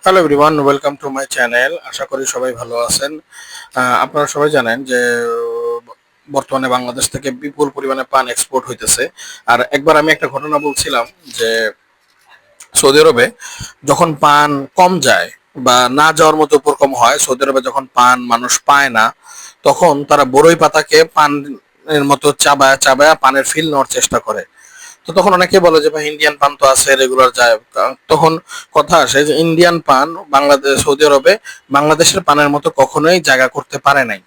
Hello everyone, welcome to my channel. আশা করি সবাই ভালো আছেন। আপনারা সবাই জানেন যে বর্তমানে বাংলাদেশ থেকে বিপুল পরিমাণে পান এক্সপোর্ট হইতেছে। আর একবার আমি একটা ঘটনা বলছিলাম যে সৌদি আরবে যখন পান কম যায় বা না যাওয়ার মতো উপর কম হয়, সৌদি আরবে যখন পান মানুষ পায় না, তখন তারা বড়ই পাতাকে পানের মতো চাবায়া চাবায়া পানের ফিল নেওয়ার চেষ্টা করে। তো তখন অনেকে বলে যে ভাই ইন্ডিয়ান পান তো আছে, রেগুলার যায়। তখন কথা আসে যে ইন্ডিয়ান পান বাংলাদেশ সৌদি আরবে বাংলাদেশের পানের মতো কখনোই জায়গা করতে পারে নাই,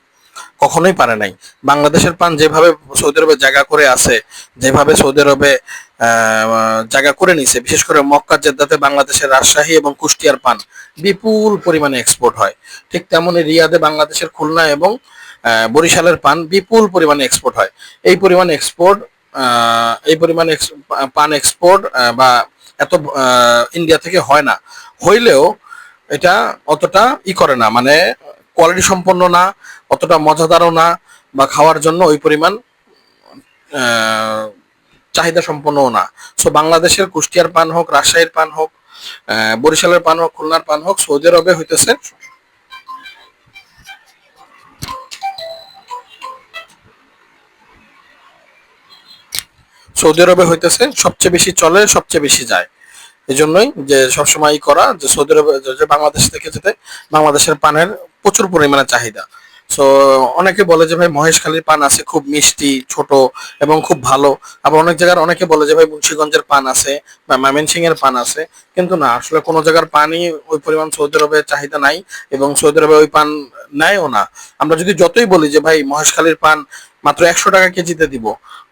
কখনোই পারে নাই। বাংলাদেশের পান যেভাবে সৌদি আরবে জায়গা করে আছে, যেভাবে সৌদি আরবে জায়গা করে নিছে, বিশেষ করে মক্কা জেদ্দাতে বাংলাদেশের রাজশাহী এবং কুষ্টিয়ার পান বিপুল পরিমাণে এক্সপোর্ট হয়। ঠিক তেমনই রিয়াদে বাংলাদেশের খুলনা এবং বরিশালের পান বিপুল পরিমাণে এক্সপোর্ট হয়। এই পরিমাণ এক্সপোর্ট, এই পরিমাণ পান এক্সপোর্ট বা এত ইন্ডিয়া থেকে হয় না। হইলেও এটা অতটা করে না, মানে কোয়ালিটি সম্পন্ন না, অতটা মজাদারও না, বা খাওয়ার জন্য ওই পরিমাণ চাহিদা সম্পন্নও না। সো বাংলাদেশের কুষ্টিয়ার পান হোক, রাজশাহীর পান হোক, বরিশালের পান হোক, খুলনার পান হোক, সৌদি আরবে হইতেছে সবচেয়ে বেশি চলে, সবচেয়ে বেশি যায়। এই জন্যই যে সবসময় করা যে সৌদি আরবে যে বাংলাদেশ থেকে যেতে বাংলাদেশের পানের প্রচুর পরিমাণে চাহিদা। সো অনেকে বলে যে ভাই মহেশখালীর পান আছে খুব মিষ্টি, ছোট এবং খুব ভালো। আবার অনেক জায়গার অনেকে বলে যে ভাই মুন্সিগঞ্জের পান আছে বা ময়মনসিংহ এর পান আছে। কিন্তু না, আসলে কোনো জায়গার পানই ওই পরিমাণ সৌদি আরবে চাহিদা নাই, এবং সৌদি আরবে ওই পান নেয়ও না। আমরা যদি যতই বলি যে ভাই মহেশখালীর পান মাত্র 100 টাকা কেজিতে দিব,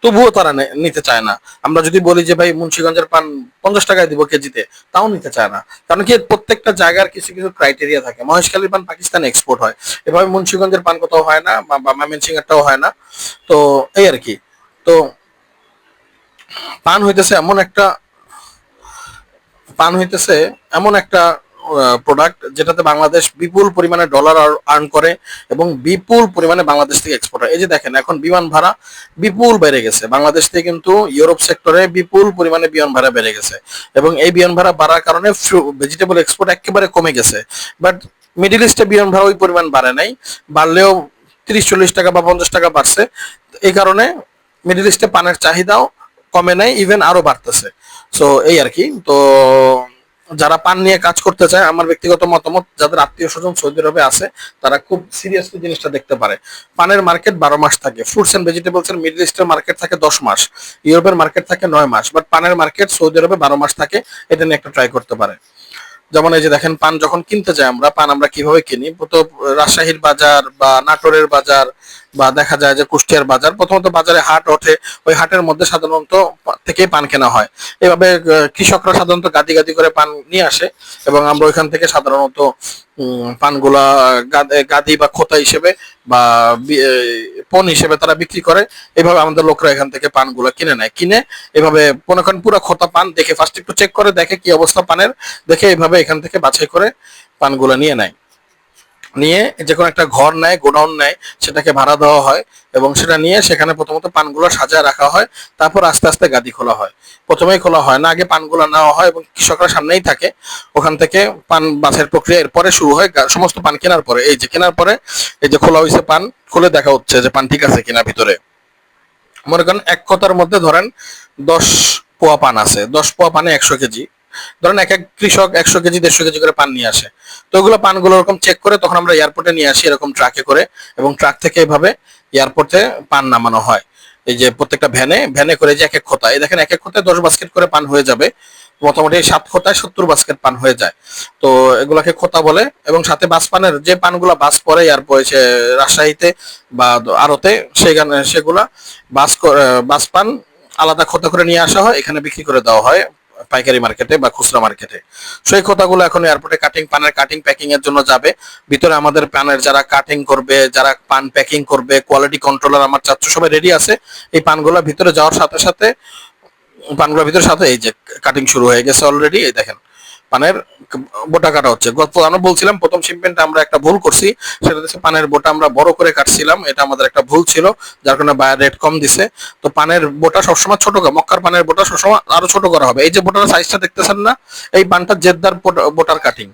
তবুও তারা নিতে চায় না। আমরা যদি বলি যে ভাই মুন্সিগঞ্জের পান 50 টাকায় দিব কেজিতে, তাও নিতে চায় না। কারণ কি, প্রত্যেকটা জায়গার কিছু কিছু ক্রাইটেরিয়া থাকে। মহেশখালীর পান পাকিস্তানে এক্সপোর্ট হয়, এভাবে মুন্সিগঞ্জের পান কোথাও হয় না, বা ময়মনসিংহেরটাও হয় না। তো এই আর কি। তো পান হইতেছে এমন একটা পান হইতেছে এমন একটা প্রোডাক্ট যেটাতে বাংলাদেশ বিপুল পরিমাণে ডলার আর্ন করে, এবং বিপুল পরিমাণে বাংলাদেশ থেকে এক্সপোর্ট হয়। এই যে দেখেন, এখন বিমান ভাড়া বিপুল বেড়ে গেছে বাংলাদেশ থেকে, কিন্তু ইউরোপ সেক্টরে বিপুল পরিমাণে বিমান ভাড়া বেড়ে গেছে, এবং এই বিমান ভাড়া বাড়ার কারণে ভেজিটেবল এক্সপোর্ট একেবারে কমে গেছে। বাট মিডিল ইস্টে বিমান ভাড়া ওই পরিমাণ বাড়ে নাই, বাড়লেও 30-40 টাকা বা 50 টাকা বাড়ছে। এই কারণে মিডিল ইস্টে পানের চাহিদাও কমে নাই, ইভেন আরো বাড়তেছে। সো এই আর কি। তো যারা পান নিয়ে কাজ করতে চায়, আমার ব্যক্তিগত মতামত, যাদের আত্মীয় স্বজন সৌদি আরবে আছে, তারা খুব সিরিয়াসলি জিনিসটা দেখতে পারে। পানের মার্কেট 12 মাস থাকে, ফ্রুটস এন্ড ভেজিটেবলস এর মিডল ইস্টের মার্কেট থাকে 10 মাস, ইউরোপের মার্কেট থাকে 9 মাস, বাট পানের মার্কেট সৌদি আরবে 12 মাস থাকে। এটা নিয়ে একটা ট্রাই করতে পারে। যেমন এই যে দেখেন, পান যখন কিনতে যাই আমরা, পান আমরা কিভাবে কিনি? তো রাজশাহীর বাজার বা নাটোরের বাজার, বা দেখা যায় যে কুষ্টিয়ার বাজার, প্রথমত বাজারে হাট ওঠে, ওই হাটের মধ্যে সাধারণত থেকেই পান কেনা হয়। এভাবে কৃষকরা সাধারণত গাদি গাদি করে পান নিয়ে আসে, এবং আমরা ওইখান থেকে সাধারণত পানগুলা গাদি বা খোতা হিসেবে বা পণ হিসেবে তারা বিক্রি করে। এভাবে আমাদের লোকরা এখান থেকে পানগুলা কিনে নেয়, কিনে এভাবে মনে করেন পুরো খোতা পান দেখে ফার্স্ট একটু চেক করে, দেখে কি অবস্থা পানের, দেখে এইভাবে এখান থেকে বাছাই করে পানগুলা নিয়ে নেয়। নিয়ে যে কোনো একটা ঘর নেয়, গোডাউন নেয়, সেটাকে ভাড়া দেওয়া হয়, এবং সেটা নিয়ে সেখানে প্রথমত পানগুলো সাজায় রাখা হয়। তারপর আস্তে আস্তে গাদি খোলা হয়। প্রথমেই খোলা হয় না, আগে পানগুলো নেওয়া হয়, এবং কৃষকরা সামনেই থাকে। ওখান থেকে পান বাছাইয়ের প্রক্রিয়া এরপরে শুরু হয়। সমস্ত পান কেনার পরে, এই যে কেনার পরে এই যে খোলা হয়েছে পান, খুলে দেখা হচ্ছে যে পান ঠিক আছে কিনা ভিতরে। মনে করেন এক কথার মধ্যে ধরেন 10 পোয়া পান আছে, 10 পোয়া পানে 100 কেজি। ধরেন এক এক কৃষক 100 কেজি 150 কেজি করে পান নিয়ে আসে। তো ওগুলো পানগুলো এরকম চেক করে তখন আমরা এয়ারপোর্টে নিয়ে আসি এরকম ট্রাকে করে, এবং ট্রাক থেকে এভাবে এয়ারপোর্টে পান নামানো হয়। এই যে প্রত্যেকটা ভ্যানে ভ্যানে করে যে এক এক খোতা, এই দেখেন এক এক খোতায় 10 বাস্কেট করে পান হয়ে যাবে। মোটামুটি 7 খোতায় 70 বাস্কেট পান হয়ে যায়। তো এগুলাকে খোতা বলে। এবং সাথে বাস পানের যে পানগুলা বাস পরে এয়ারপোর্টে রাজশাহীতে বা আড়তে, সেগুলা বাস পান আলাদা খোতা করে নিয়ে আসা হয়, এখানে বিক্রি করে দেওয়া হয় পাইকারি মার্কেটে বা খুচরা মার্কেটে। সেই খোতাগুলো এখন এয়ারপোর্টে পানের কাটিং প্যাকিং এর জন্য যাবে। ভিতরে আমাদের পানের যারা কাটিং করবে, যারা পান প্যাকিং করবে, কোয়ালিটি কন্ট্রোলার আমার চাচ্ছ সবাই রেডি আছে। এই পানগুলো ভিতরে যাওয়ার সাথে সাথে পানগুলোর ভিতরে সাথে এই যে কাটিং শুরু হয়ে গেছে অলরেডি। এই দেখেন পানের বোটা কাটা হচ্ছে। আমরা বলছিলাম প্রথম শিপমেন্টে আমরা একটা ভুল করছি, সেটা হচ্ছে পানের বোটা আমরা বড় করে কাটছিলাম, এটা আমাদের একটা ভুল ছিল, যার কারণে বায়ার রেট কম দিছে। তো পানের বোটা সবসময় ছোট, মক্কার পানের বোটা সবসময় আরো ছোট করা হবে। এই যে বোটার সাইজটা দেখতেছেন না, এই পানটা জেদ্দার বোটার কাটিং,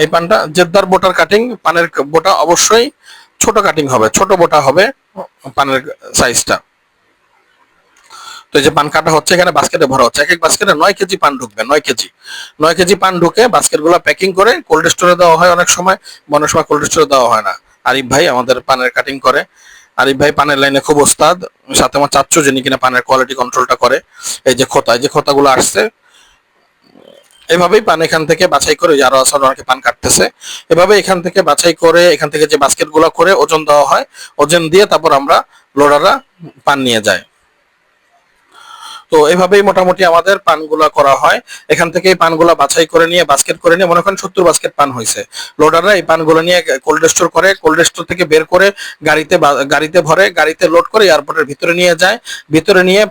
এই পানটা জেদ্দার বোটার কাটিং, পানের বোটা অবশ্যই ছোট কাটিং হবে, ছোট বোটা হবে পানের সাইজটা। তো এই যে পান কাটা হচ্ছে, এখানে বাস্কেটে ভরা হচ্ছে, এক এক বাস্কেটে 9 কেজি পান ঢুকবে, 9 কেজি, 9 কেজি পান ঢুকে বাস্কেট গুলো প্যাকিং করে কোল্ড স্টোরে দেওয়া হয়, অনেক সময় অনেক সময় কোল্ড স্টোরে দেওয়া হয় না। আরিফ ভাই আমাদের পানের কাটিং করে, আরিফ ভাই পানের লাইনে খুব ওস্তাদ, সাথে আমার চাচ্চু যিনি কিনা পানের কোয়ালিটি কন্ট্রোলটা করে। এই যে খোতা, এই যে খোতাগুলো আসছে, এভাবেই পান এখান থেকে বাছাই করে, আরো আসলে অনেকে পান কাটতেছে, এভাবে এখান থেকে বাছাই করে এখান থেকে যে বাস্কেট গুলো করে ওজন দেওয়া হয়, ওজন দিয়ে তারপর আমরা লোডাররা পান নিয়ে যায়। তো এভাবেই মোটামুটি আমাদের পানগুলা করা হয়। এখান থেকে পানগুলা বাছাই করে নিয়ে বাস্কেট করে নিয়ে, মনে করেন 70 বাস্কেট পান হয়েছে, লোডাররা এই পানগুলো নিয়ে কোল্ড স্টোর করে, কোল্ড স্টোর থেকে বের করে গাড়িতে ভরে, গাড়িতে লোড করে এয়ারপোর্টের ভিতরে নিয়ে যায়। ভিতরে নিয়ে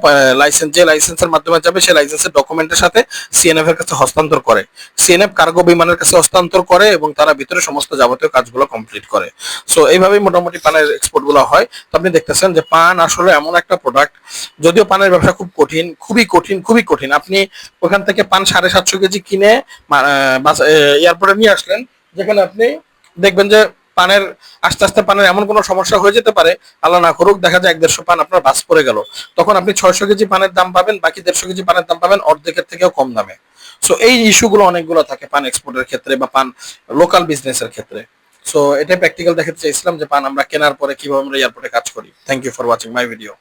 লাইসেন্স, যে লাইসেন্সের মাধ্যমে যাবে সেই লাইসেন্সের ডকুমেন্টের সাথে সিএনএফ এর কাছে হস্তান্তর করে, সিএনএফ কার্গো বিমানের কাছে হস্তান্তর করে এবং তারা ভিতরে সমস্ত যাবতীয় কাজগুলো কমপ্লিট করে। সো এইভাবেই মোটামুটি পানের এক্সপোর্ট গুলো হয়। তো আপনি দেখতেছেন যে পান আসলে এমন একটা প্রোডাক্ট, যদিও পানের ব্যবসা খুব কঠিন, খুবই কঠিন, খুবই কঠিন। আপনি ওখান থেকে পান 750 কেজি কিনে এয়ারপোর্টে নিয়ে আসলেন, যেখানে আপনি দেখবেন যে পানের আস্তে আস্তে পানের এমন কোনো সমস্যা হয়ে যেতে পারে, আল্লাহ না করুক, দেখা যায় 150 পান আপনার বাস পড়ে গেল, তখন আপনি 600 কেজি পানের দাম পাবেন, বাকি 150 কেজি পানের দাম পাবেন অর্ধেকের থেকেও কম দামে। সো এই ইস্যুগুলো অনেকগুলো থাকে পান এক্সপোর্টের ক্ষেত্রে বা পান লোকাল বিজনেসের ক্ষেত্রে। সো এটাই প্র্যাকটিক্যাল দেখাতে চাইছিলাম যে পান আমরা কেনার পরে কিভাবে আমরা এয়ারপোর্টে কাজ করি। Thank you for watching my video.